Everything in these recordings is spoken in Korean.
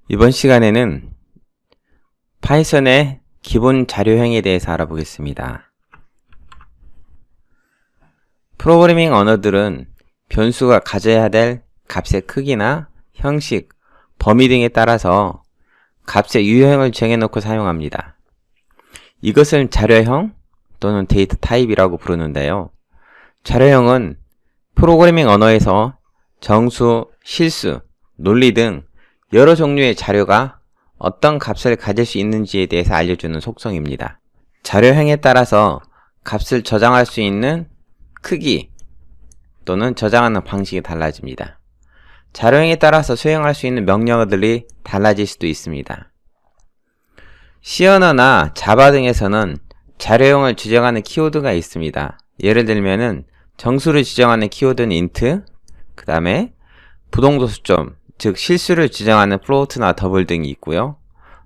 이번 시간에는 파이썬의 기본 자료형에 대해서 알아보겠습니다. 프로그래밍 언어들은 변수가 가져야 될 값의 크기나 형식, 범위 등에 따라서 값의 유형을 정해놓고 사용합니다. 이것을 자료형 또는 데이터 타입이라고 부르는데요. 자료형은 프로그래밍 언어에서 정수, 실수, 논리 등 여러 종류의 자료가 어떤 값을 가질 수 있는지에 대해서 알려주는 속성입니다. 자료형에 따라서 값을 저장할 수 있는 크기 또는 저장하는 방식이 달라집니다. 자료형에 따라서 수행할 수 있는 명령어들이 달라질 수도 있습니다. C 언어나 자바 등에서는 자료형을 지정하는 키워드가 있습니다. 예를 들면은 정수를 지정하는 키워드는 int, 그 다음에 부동소수점, 즉 실수를 지정하는 float나 더블 등이 있고요.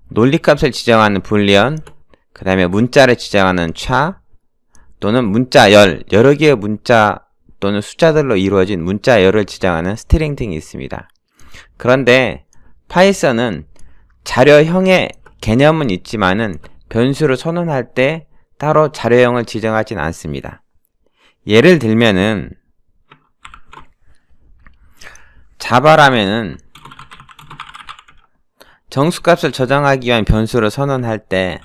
논리값을 지정하는 boolean, 그 다음에 문자를 지정하는 char, 또는 문자열, 여러 개의 문자 또는 숫자들로 이루어진 문자열을 지정하는 string 등이 있습니다. 그런데 파이썬은 자료형의 개념은 있지만은 변수를 선언할 때 따로 자료형을 지정하진 않습니다. 예를 들면은 자바라면은 정수값을 저장하기 위한 변수를 선언할 때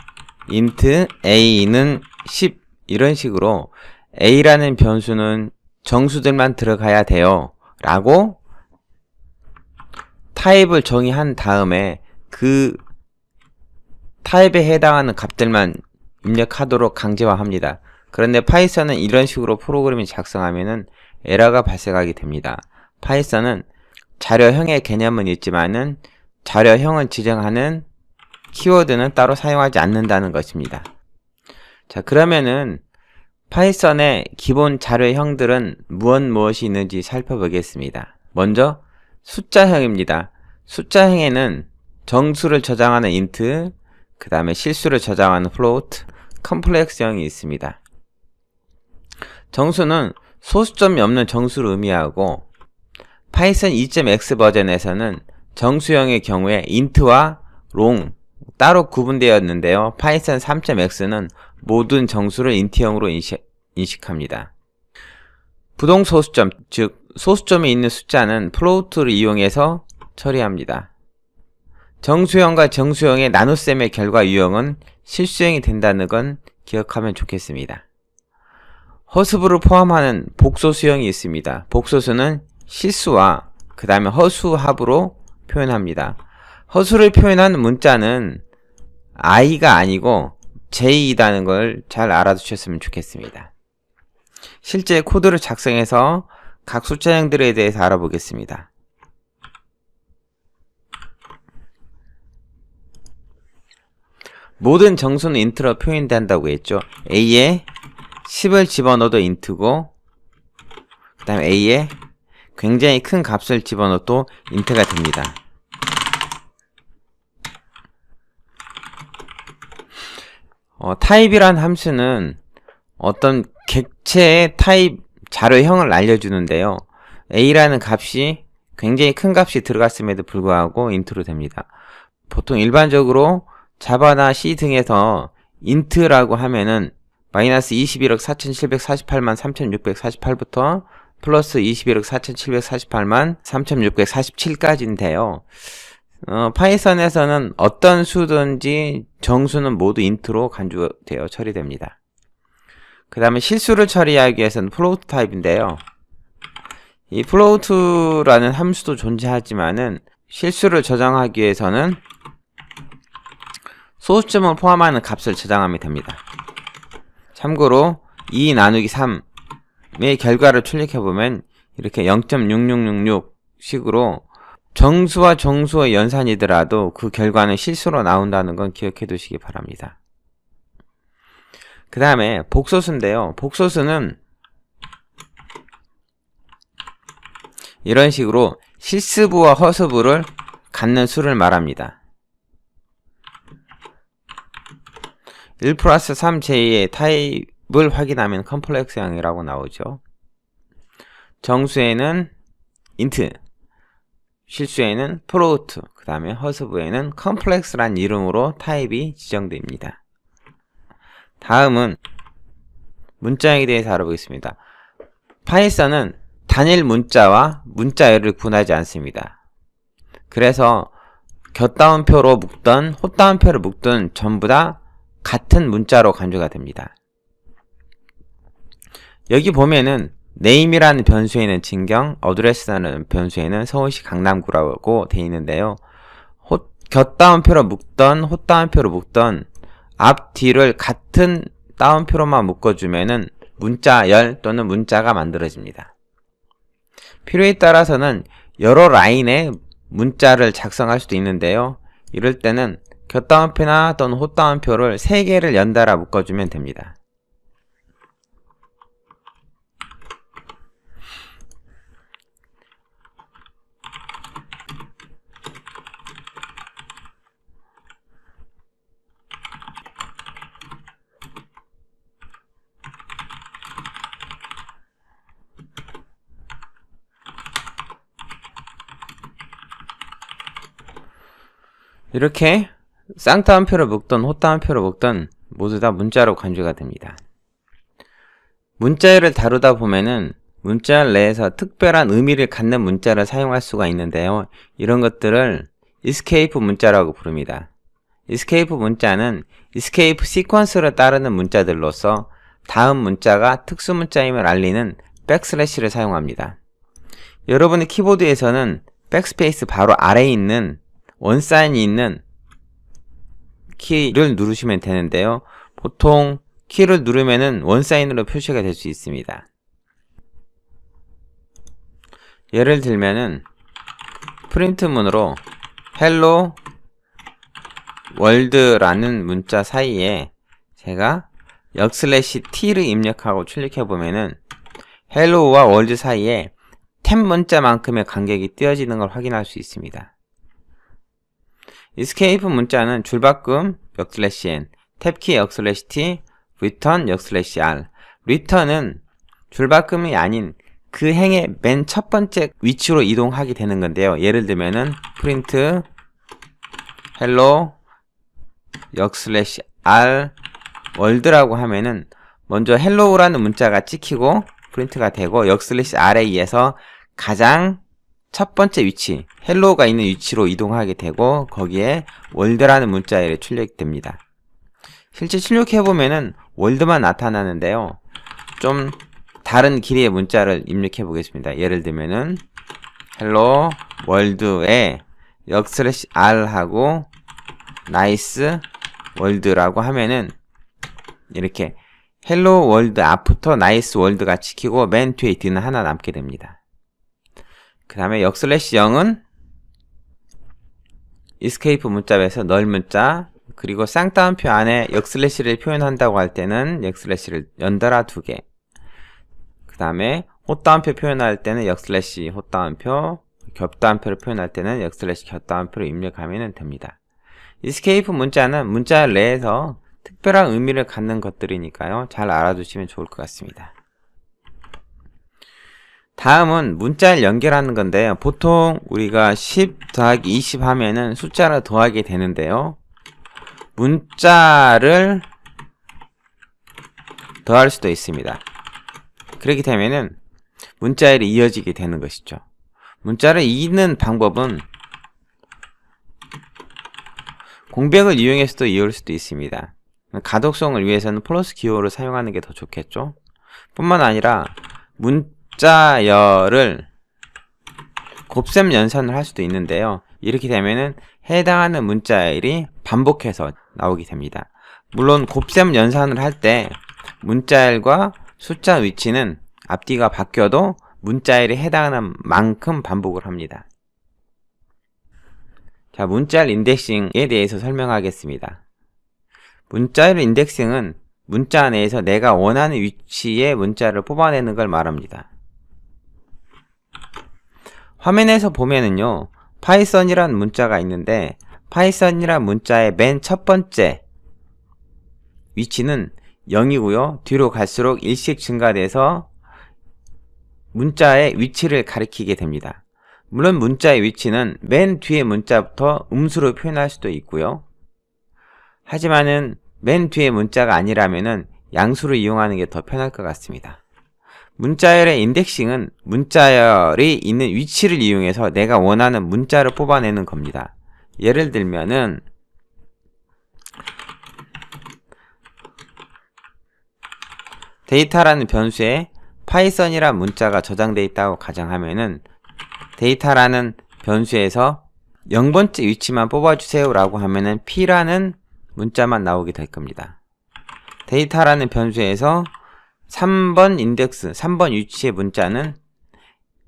int a는 10 이런 식으로 a라는 변수는 정수들만 들어가야 돼요 라고 타입을 정의한 다음에 그 타입에 해당하는 값들만 입력하도록 강제화합니다. 그런데 파이썬은 이런 식으로 프로그램을 작성하면은 에러가 발생하게 됩니다. 파이썬은 자료형의 개념은 있지만은 자료형을 지정하는 키워드는 따로 사용하지 않는다는 것입니다. 자, 그러면은 파이썬의 기본 자료형들은 무엇이 있는지 살펴보겠습니다. 먼저 숫자형입니다. 숫자형에는 정수를 저장하는 int, 그 다음에 실수를 저장하는 float, 컴플렉스형이 있습니다. 정수는 소수점이 없는 정수를 의미하고 파이썬 2.x 버전에서는 정수형의 경우에 int와 long 따로 구분되었는데요. 파이썬 3.x는 모든 정수를 int형으로 인식합니다. 부동소수점, 즉 소수점이 있는 숫자는 float를 이용해서 처리합니다. 정수형과 정수형의 나눗셈의 결과 유형은 실수형이 된다는 건 기억하면 좋겠습니다. 허수부를 포함하는 복소수형이 있습니다. 복소수는 실수와 그 다음에 허수합으로 표현합니다. 허수를 표현한 문자는 i가 아니고 j이라는 걸 잘 알아두셨으면 좋겠습니다. 실제 코드를 작성해서 각 숫자형들에 대해서 알아보겠습니다. 모든 정수는 int로 표현된다고 했죠. a에 10을 집어넣어도 int고 그 다음에 a에 굉장히 큰 값을 집어넣어도 int가 됩니다. 타입이란 함수는 어떤 객체의 타입 자료형을 알려주는데요. a라는 값이 굉장히 큰 값이 들어갔음에도 불구하고 int로 됩니다. 보통 일반적으로 자바나 C 등에서 int라고 하면은 마이너스 21억 4748만 3648부터 플러스 21억 4748만 3647까지인데요. 파이썬에서는 어떤 수든지 정수는 모두 int로 간주되어 처리됩니다. 그 다음에 실수를 처리하기 위해서는 float 타입인데요. 이 float라는 함수도 존재하지만은 실수를 저장하기 위해서는 소수점을 포함하는 값을 저장하면 됩니다. 참고로 2 나누기 3의 결과를 출력해보면 이렇게 0.6666 식으로 정수와 정수의 연산이더라도 그 결과는 실수로 나온다는 건 기억해 두시기 바랍니다. 그 다음에 복소수인데요. 복소수는 이런 식으로 실수부와 허수부를 갖는 수를 말합니다. 1 플러스 3j의 타입을 확인하면 컴플렉스형이라고 나오죠. 정수에는 int, 실수에는 float, 그 다음에 허스브에는 컴플렉스란 이름으로 타입이 지정됩니다. 다음은 문자형에 대해서 알아보겠습니다. 파이썬은 단일 문자와 문자열을 구분하지 않습니다. 그래서 곁다운표로 묶던 헛다운표를 묶든 전부 다 같은 문자로 간주가 됩니다. 여기 보면은 name이라는 변수에는 진경, address라는 변수에는 서울시 강남구라고 되어 있는데요. 곁다운표로 묶던 헛다운표로 묶던 앞 뒤를 같은 다운표로만 묶어주면은 문자열 또는 문자가 만들어집니다. 필요에 따라서는 여러 라인의 문자를 작성할 수도 있는데요. 이럴 때는 곁다운표나 또는 헛다운표를 3개를 연달아 묶어주면 됩니다. 이렇게 쌍따옴표를 묶든 헛따옴표를 묶든 모두 다 문자로 간주가 됩니다. 문자열을 다루다 보면은 문자열 내에서 특별한 의미를 갖는 문자를 사용할 수가 있는데요. 이런 것들을 escape 문자라고 부릅니다. escape 문자는 escape 시퀀스를 따르는 문자들로서 다음 문자가 특수 문자임을 알리는 백슬래시를 사용합니다. 여러분의 키보드에서는 백스페이스 바로 아래에 있는 원사인이 있는 키를 누르시면 되는데요. 보통 키를 누르면은 원사인으로 표시가 될 수 있습니다. 예를 들면은 프린트문으로 hello world라는 문자 사이에 제가 역슬래시/t를 입력하고 출력해보면은 hello와 world 사이에 탭 문자만큼의 간격이 띄어지는 걸 확인할 수 있습니다. escape 문자는 줄바꿈 역슬래시/n, 탭키 역슬래시/t, return 역슬래시/r. return은 줄바꿈이 아닌 그 행의 맨 첫 번째 위치로 이동하게 되는 건데요. 예를 들면은 print hello 역슬래시/r world라고 하면은 먼저 hello라는 문자가 찍히고 프린트가 되고 역슬래시/r에 의해서 가장 첫 번째 위치, 헬로우가 있는 위치로 이동하게 되고 거기에 월드라는 문자열이 출력됩니다. 실제 출력해보면은 월드만 나타나는데요. 좀 다른 길이의 문자를 입력해 보겠습니다. 예를 들면은 hello world에 역슬래시/r 하고 nice world라고 하면은 이렇게 hello world 앞부터 nice world가 찍히고 맨 뒤에 D는 하나 남게 됩니다. 그 다음에 역슬래시 0은 escape 문자에서 널 문자, 그리고 쌍따옴표 안에 역슬래시를 표현한다고 할 때는 역슬래시를 연달아 2개, 그 다음에 헛따옴표 표현할 때는 역슬래시 헛따옴표, 겹따옴표를 표현할 때는 역슬래시 겹따옴표를 입력하면 됩니다. escape 문자는 문자 내에서 특별한 의미를 갖는 것들이니까요. 잘 알아두시면 좋을 것 같습니다. 다음은 문자를 연결하는 건데요. 보통 우리가 10 더하기 20 하면은 숫자를 더하게 되는데요. 문자를 더할 수도 있습니다. 그렇게 되면은 문자열이 이어지게 되는 것이죠. 문자를 이는 방법은 공백을 이용해서도 이을 수도 있습니다. 가독성을 위해서는 플러스 기호를 사용하는 게 더 좋겠죠. 뿐만 아니라 문자열을 곱셈 연산을 할 수도 있는데요. 이렇게 되면은 해당하는 문자열이 반복해서 나오게 됩니다. 물론 곱셈 연산을 할 때 문자열과 숫자 위치는 앞뒤가 바뀌어도 문자열이 해당하는 만큼 반복을 합니다. 자, 문자열 인덱싱에 대해서 설명하겠습니다. 문자열 인덱싱은 문자 내에서 내가 원하는 위치의 문자를 뽑아내는 걸 말합니다. 화면에서 보면은요, 파이썬이란 문자가 있는데 파이썬이란 문자의 맨 첫 번째 위치는 0이고요. 뒤로 갈수록 일씩 증가돼서 문자의 위치를 가리키게 됩니다. 물론 문자의 위치는 맨 뒤에 문자부터 음수로 표현할 수도 있고요. 하지만은 맨 뒤에 문자가 아니라면은 양수를 이용하는 게 더 편할 것 같습니다. 문자열의 인덱싱은 문자열이 있는 위치를 이용해서 내가 원하는 문자를 뽑아내는 겁니다. 예를 들면은 데이터라는 변수에 파이썬이란 문자가 저장되어 있다고 가정하면은 데이터라는 변수에서 0번째 위치만 뽑아주세요 라고 하면은 P라는 문자만 나오게 될 겁니다. 데이터라는 변수에서 3번 인덱스, 3번 위치의 문자는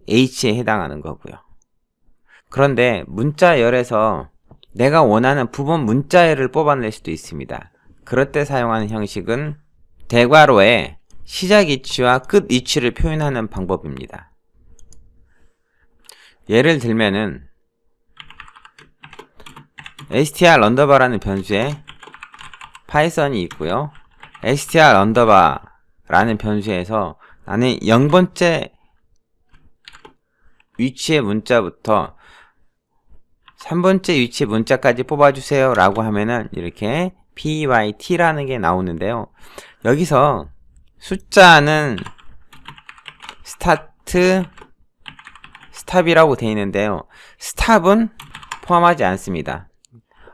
H에 해당하는 거고요. 그런데 문자열에서 내가 원하는 부분 문자열을 뽑아낼 수도 있습니다. 그럴 때 사용하는 형식은 대괄호에 시작 위치와 끝 위치를 표현하는 방법입니다. 예를 들면은 str 언더바라는 변수에 파이썬이 있고요. str 언더바라는 변수에서 나는 0번째 위치의 문자부터 3번째 위치의 문자까지 뽑아주세요 라고 하면은 이렇게 pyt라는 게 나오는데요. 여기서 숫자는 스타트, 스탑이라고 되어 있는데요. 스탑은 포함하지 않습니다.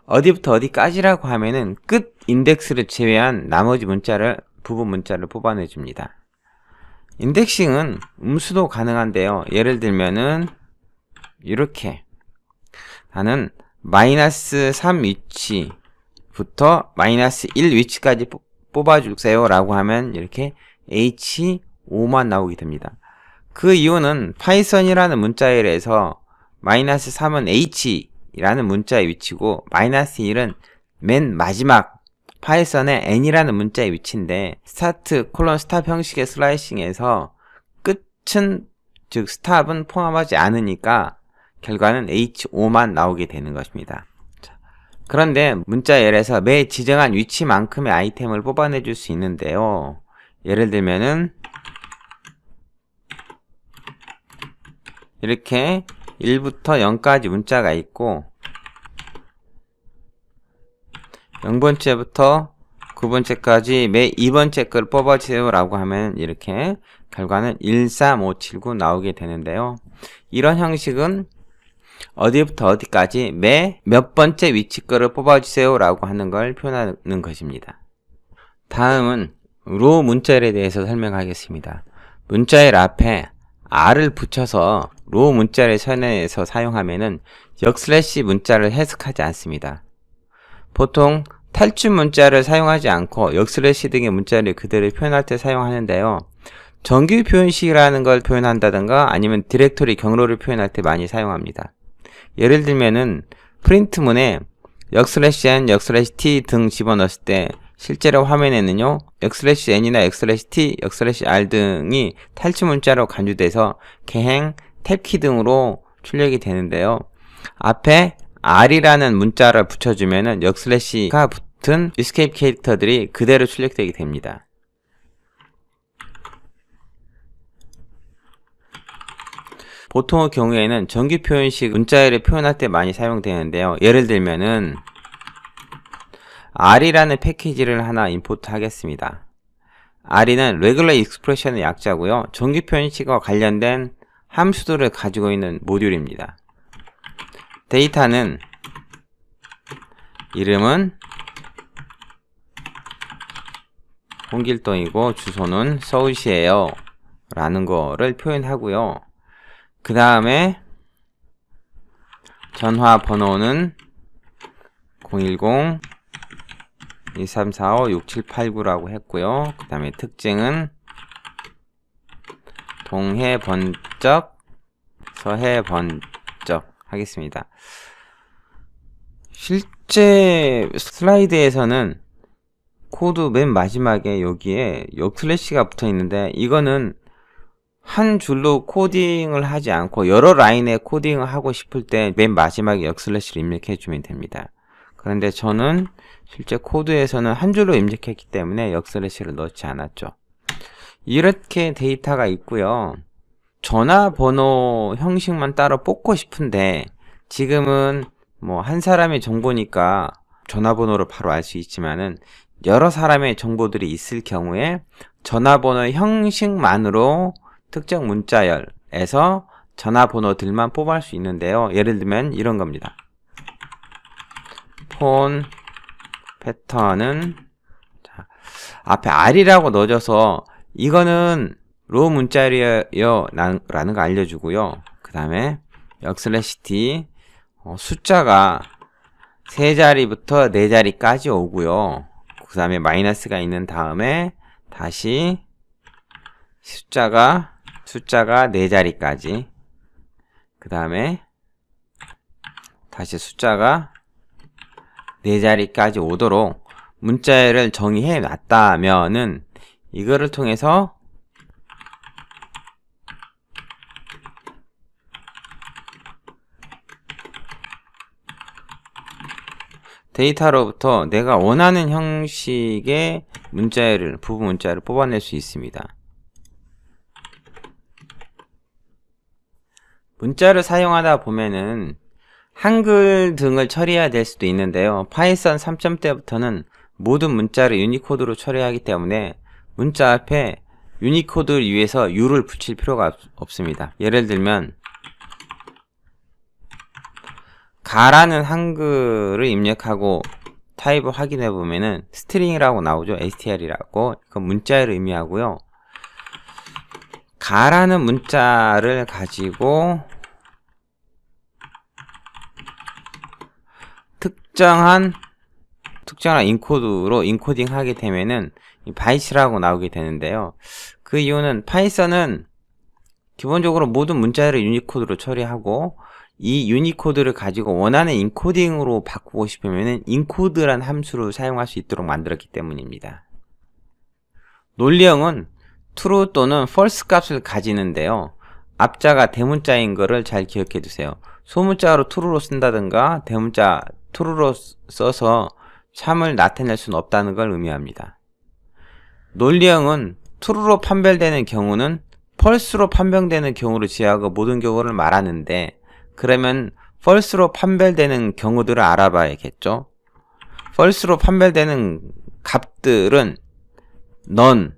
어디부터 어디까지라고 하면은 끝 인덱스를 제외한 나머지 문자를, 부분 문자를 뽑아내 줍니다. 인덱싱은 음수도 가능한데요. 예를 들면은 이렇게 나는 -3 위치부터 -1 위치까지 뽑아주세요 라고 하면 이렇게 H5만 나오게 됩니다. 그 이유는 파이썬이라는 문자열에서 -3은 H라는 문자의 위치고 -1은 맨 마지막 파이썬의 N이라는 문자의 위치인데 스타트 콜론 스탑 형식의 슬라이싱에서 끝은 즉 스탑은 포함하지 않으니까 결과는 H5만 나오게 되는 것입니다. 그런데 문자열에서 매 지정한 위치만큼의 아이템을 뽑아내 줄 수 있는데요. 예를 들면은 이렇게 1부터 0까지 문자가 있고 0번째부터 9번째까지 매 2번째 걸 뽑아주세요 라고 하면 이렇게 결과는 13579 나오게 되는데요. 이런 형식은 어디부터 어디까지 매 몇 번째 위치 거를 뽑아주세요 라고 하는 걸 표현하는 것입니다. 다음은 로우 문자열에 대해서 설명하겠습니다. 문자열 앞에 R을 붙여서 로우 문자열 선에서 사용하면은 역슬래시 문자를 해석하지 않습니다. 보통 탈출 문자를 사용하지 않고 역슬래시 등의 문자를 그대로 표현할 때 사용하는데요. 정규 표현식이라는 걸 표현한다든가 아니면 디렉토리 경로를 표현할 때 많이 사용합니다. 예를 들면은 프린트문에 역슬래시_n, 역슬래시_t 등 집어넣었을 때 실제로 화면에는요 역슬래시_n이나 역슬래시_t, 역슬래시_r 등이 탈출 문자로 간주돼서 개행, 탭키 등으로 출력이 되는데요. 앞에 r이라는 문자를 붙여주면은 역슬래시가 붙은 escape 캐릭터들이 그대로 출력되게 됩니다. 보통의 경우에는 정규 표현식 문자열을 표현할 때 많이 사용되는데요. 예를 들면은 r이라는 패키지를 하나 임포트 하겠습니다. r이는 regular expression의 약자고요. 정규 표현식과 관련된 함수들을 가지고 있는 모듈입니다. 데이터는 이름은 홍길동이고 주소는 서울시에요 라는 거를 표현하고요. 그 다음에 전화번호는 010-2345-6789라고 했고요. 그 다음에 특징은 동해 번쩍, 서해 번쩍 하겠습니다. 실제 슬라이드에서는 코드 맨 마지막에 여기에 역슬래시가 붙어 있는데 이거는 한 줄로 코딩을 하지 않고 여러 라인의 코딩을 하고 싶을 때 맨 마지막에 역슬래시를 입력해 주면 됩니다. 그런데 저는 실제 코드에서는 한 줄로 입력했기 때문에 역슬래시를 넣지 않았죠. 이렇게 데이터가 있고요. 전화번호 형식만 따로 뽑고 싶은데 지금은 뭐 한 사람의 정보니까 전화번호를 바로 알 수 있지만은 여러 사람의 정보들이 있을 경우에 전화번호 형식만으로 특정 문자열에서 전화번호들만 뽑을 수 있는데요. 예를 들면 이런 겁니다. 폰 패턴은 자, 앞에 R이라고 넣어줘서 이거는 로 문자열이에요 라는 거 알려주고요. 그 다음에 /t 숫자가 3자리부터 4자리까지 오고요. 그 다음에 마이너스가 있는 다음에 다시 숫자가 4자리까지, 그 다음에 다시 숫자가 4자리까지 오도록 문자열을 정의해 놨다면은 이거를 통해서 데이터로부터 내가 원하는 형식의 문자열을, 부분 문자열을 뽑아낼 수 있습니다. 문자를 사용하다 보면은 한글 등을 처리해야 될 수도 있는데요. 파이썬 3점 때부터는 모든 문자를 유니코드로 처리하기 때문에 문자 앞에 유니코드를 위해서 U를 붙일 필요가 없습니다. 예를 들면 가라는 한글을 입력하고 타입을 확인해 보면은 스트링이라고 나오죠. str이라고. 그건 문자를 의미하고요. 가라는 문자를 가지고 특정한 인코드로 인코딩 하게 되면은 바이트라고 나오게 되는데요. 그 이유는 파이썬은 기본적으로 모든 문자를 유니코드로 처리하고 이 유니코드를 가지고 원하는 인코딩으로 바꾸고 싶으면은 인코드란 함수를 사용할 수 있도록 만들었기 때문입니다. 논리형은 true 또는 false 값을 가지는데요. 앞자가 대문자인 거를 잘 기억해 두세요. 소문자로 true로 쓴다든가 대문자 true로 써서 참을 나타낼 수는 없다는 걸 의미합니다. 논리형은 true로 판별되는 경우는 false로 판별되는 경우를 제외하고 모든 경우를 말하는데, 그러면 false로 판별되는 경우들을 알아봐야겠죠. false로 판별되는 값들은 none,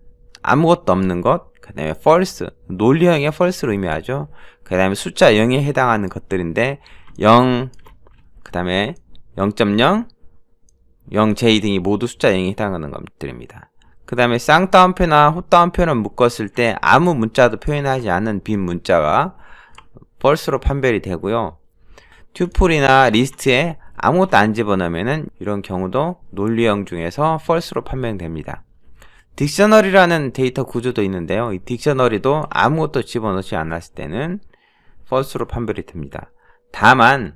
아무것도 없는 것, 그 다음에 false, 논리형의 false로 의미하죠. 그 다음에 숫자 0에 해당하는 것들인데 0, 그 다음에 0.0, 0j 등이 모두 숫자 0에 해당하는 것들입니다. 그 다음에 쌍따옴표나 헛따옴표를 묶었을 때 아무 문자도 표현하지 않는 빈 문자가 false로 판별이 되고요. 튜플이나 리스트에 아무것도 안 집어넣으면은 이런 경우도 논리형 중에서 false로 판별됩니다. 딕셔너리라는 데이터 구조도 있는데요. 이 딕셔너리도 아무것도 집어넣지 않았을 때는 false로 판별이 됩니다. 다만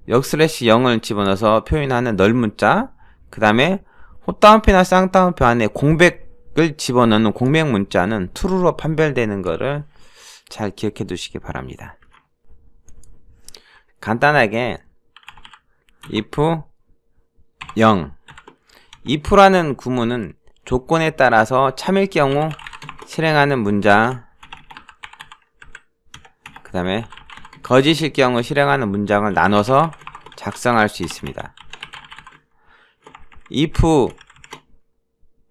/0을 집어넣어서 표현하는 널 문자, 그 다음에 헛따옴표나 쌍따옴표 안에 공백을 집어넣는 공백 문자는 true로 판별되는 거를 잘 기억해 두시기 바랍니다. 간단하게 if 0, if라는 구문은 조건에 따라서 참일 경우 실행하는 문장, 그 다음에 거짓일 경우 실행하는 문장을 나눠서 작성할 수 있습니다. if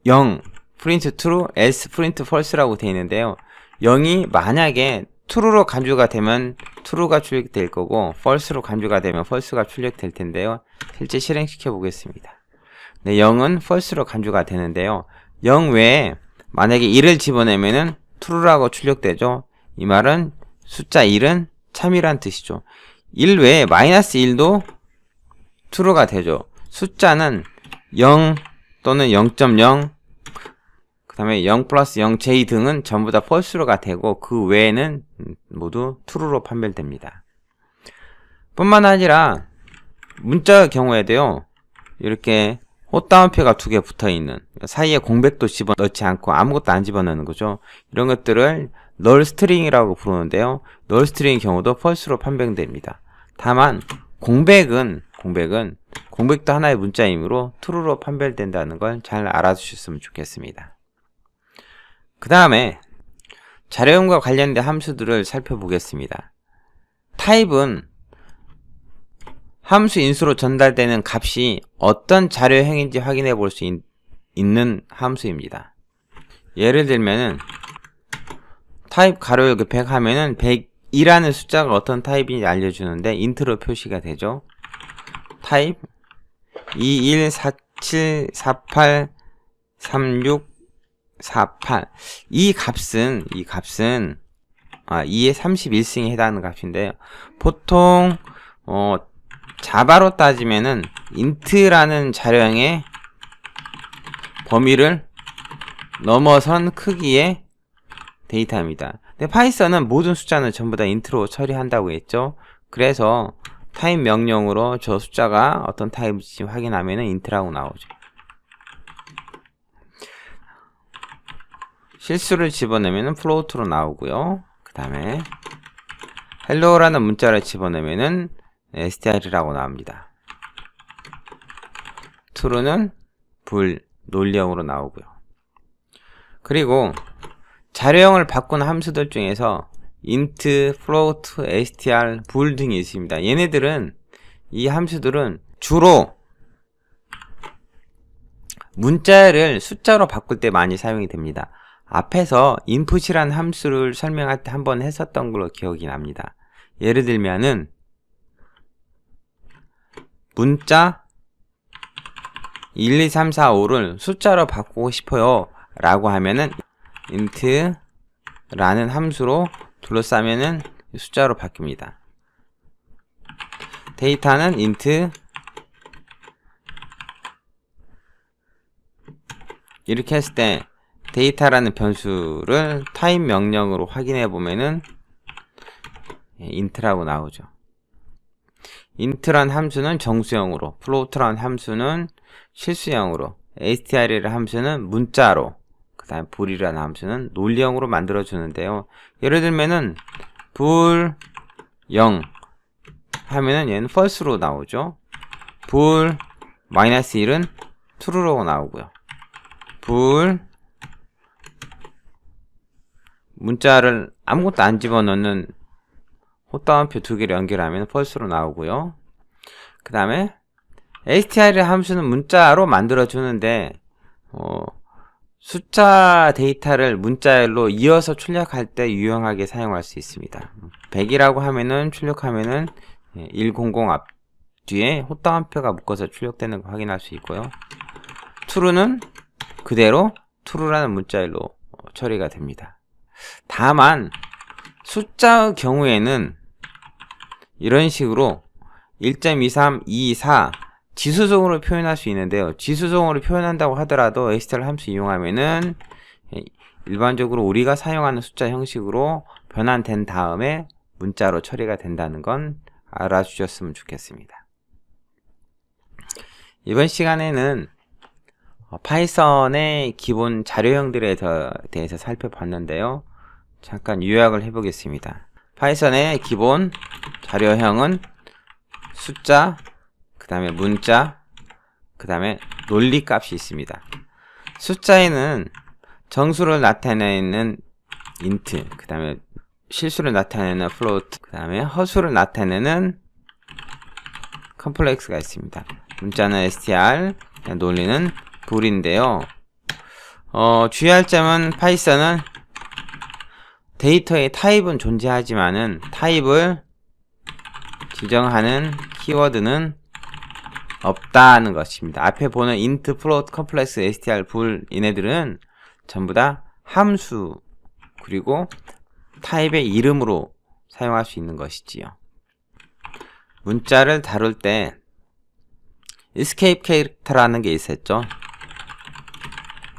0 print true, else print false라고 되어 있는데요. 0이 만약에 true로 간주가 되면 true가 출력될 거고 false로 간주가 되면 false가 출력될 텐데요. 실제 실행시켜 보겠습니다. 네, 0은 false로 간주가 되는데요. 0 외에 만약에 1을 집어내면은 true라고 출력되죠. 이 말은 숫자 1은 참이란 뜻이죠. 1 외에 -1도 true가 되죠. 숫자는 0 또는 0.0, 그 다음에 0 플러스 0j 등은 전부 다 false로가 되고 그 외에는 모두 true로 판별됩니다. 뿐만 아니라 문자 경우에도요. 이렇게 헛따옴표가 2개 붙어있는, 사이에 공백도 집어넣지 않고 아무것도 안 집어넣는 거죠. 이런 것들을 null string이라고 부르는데요. null string의 경우도 false로 판별됩니다. 다만 공백은 공백은 공백도 하나의 문자이므로 true로 판별된다는 걸 잘 알아두셨으면 좋겠습니다. 그 다음에 자료형과 관련된 함수들을 살펴보겠습니다. 타입은 함수 인수로 전달되는 값이 어떤 자료형인지 확인해 볼 수 있는 함수입니다. 예를 들면은 타입 가로 열기 100 하면은 100이라는 숫자가 어떤 타입인지 알려주는데 인트로 표시가 되죠. 타입 2147483648 이 값은 2의 31승에 해당하는 값인데요. 보통 자바로 따지면은 int라는 자료형의 범위를 넘어선 크기의 데이터입니다. 근데 파이썬은 모든 숫자는 전부 다 int로 처리한다고 했죠. 그래서 타입 명령으로 저 숫자가 어떤 타입인지 확인하면은 int라고 나오죠. 실수를 집어넣으면은 float로 나오고요. 그 다음에 hello라는 문자를 집어넣으면은 str이라고 나옵니다. true는 불, 논리형으로 나오고요. 그리고 자료형을 바꾼 함수들 중에서 int, float, str, bool 등이 있습니다. 얘네들은 이 함수들은 주로 문자를 숫자로 바꿀 때 많이 사용이 됩니다. 앞에서 input이라는 함수를 설명할 때 한번 했었던 걸로 기억이 납니다. 예를 들면은 문자 1, 2, 3, 4, 5를 숫자로 바꾸고 싶어요 라고 하면은 int 라는 함수로 둘러싸면은 숫자로 바뀝니다. 데이터는 int 이렇게 했을 때 데이터라는 변수를 타입 명령으로 확인해 보면은 int라고 나오죠. int라는 함수는 정수형으로, float라는 함수는 실수형으로, str이라는 함수는 문자로, 그 다음에 bool이라는 함수는 논리형으로 만들어 주는데요. 예를 들면은 bool 0 하면은 얘는 false로 나오죠. bool -1은 true로 나오고요. bool 문자를 아무것도 안 집어넣는 헛다운표 두 개를 연결하면 false로 나오고요. 그 다음에 str 함수는 문자로 만들어 주는데 숫자 데이터를 문자로 이어서 출력할 때 유용하게 사용할 수 있습니다. 100이라고 하면은 출력하면은 100 앞 뒤에 헛다운표가 묶어서 출력되는 거 확인할 수 있고요. true는 그대로 true라는 문자로 처리가 됩니다. 다만 숫자의 경우에는 이런 식으로 1.23, 2, 4 지수종으로 표현할 수 있는데요. 지수종으로 표현한다고 하더라도 str 함수 이용하면은 일반적으로 우리가 사용하는 숫자 형식으로 변환된 다음에 문자로 처리가 된다는 건 알아주셨으면 좋겠습니다. 이번 시간에는 파이썬의 기본 자료형들에 대해서 살펴봤는데요. 잠깐 요약을 해보겠습니다. 파이썬의 기본 자료형은 숫자, 그 다음에 문자, 그 다음에 논리 값이 있습니다. 숫자에는 정수를 나타내는 int, 그 다음에 실수를 나타내는 float, 그 다음에 허수를 나타내는 complex가 있습니다. 문자는 str, 논리는 bool인데요. 주의할 점은 파이썬은 데이터의 타입은 존재하지만은 타입을 지정하는 키워드는 없다는 것입니다. 앞에 보는 int, float, complex, str, bool 얘네들은 전부 다 함수 그리고 타입의 이름으로 사용할 수 있는 것이지요. 문자를 다룰 때 escape 캐릭터라는 게 있었죠.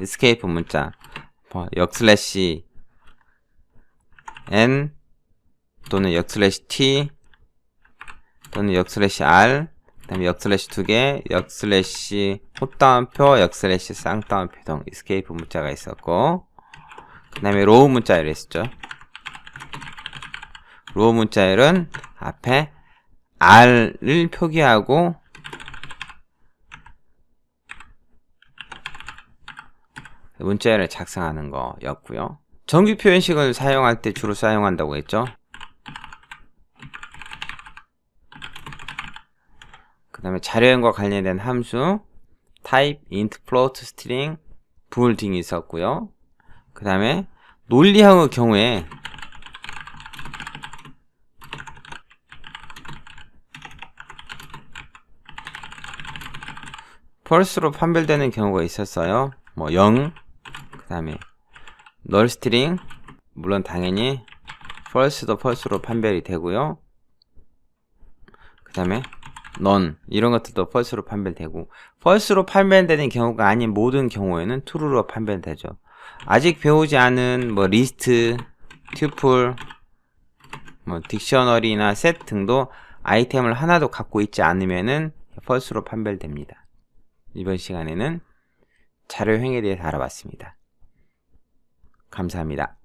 escape 문자 역슬래시 n 또는 역슬래시 t 또는 역슬래시 r 그 다음에 역슬래시 2개 역슬래시 헛다운표 역슬래시 쌍따옴표 등 escape 문자가 있었고 그 다음에 row 문자를 했었죠. row 문자열은 앞에 r을 표기하고 문자열을 작성하는 거였고요. 정규 표현식을 사용할 때 주로 사용한다고 했죠. 그 다음에 자료형과 관련된 함수 type, int, float, string, bool 등이 있었고요. 그 다음에 논리형의 경우에 false로 판별되는 경우가 있었어요. 뭐 0, 그 다음에 null string, 물론 당연히 false도 false로 판별이 되고요. 그 다음에 none, 이런 것들도 false로 판별되고, false로 판별되는 경우가 아닌 모든 경우에는 true로 판별되죠. 아직 배우지 않은 뭐 리스트, tuple, 뭐 딕셔너리나 set 등도 아이템을 하나도 갖고 있지 않으면은 false로 판별됩니다. 이번 시간에는 자료형에 대해서 알아봤습니다. 감사합니다.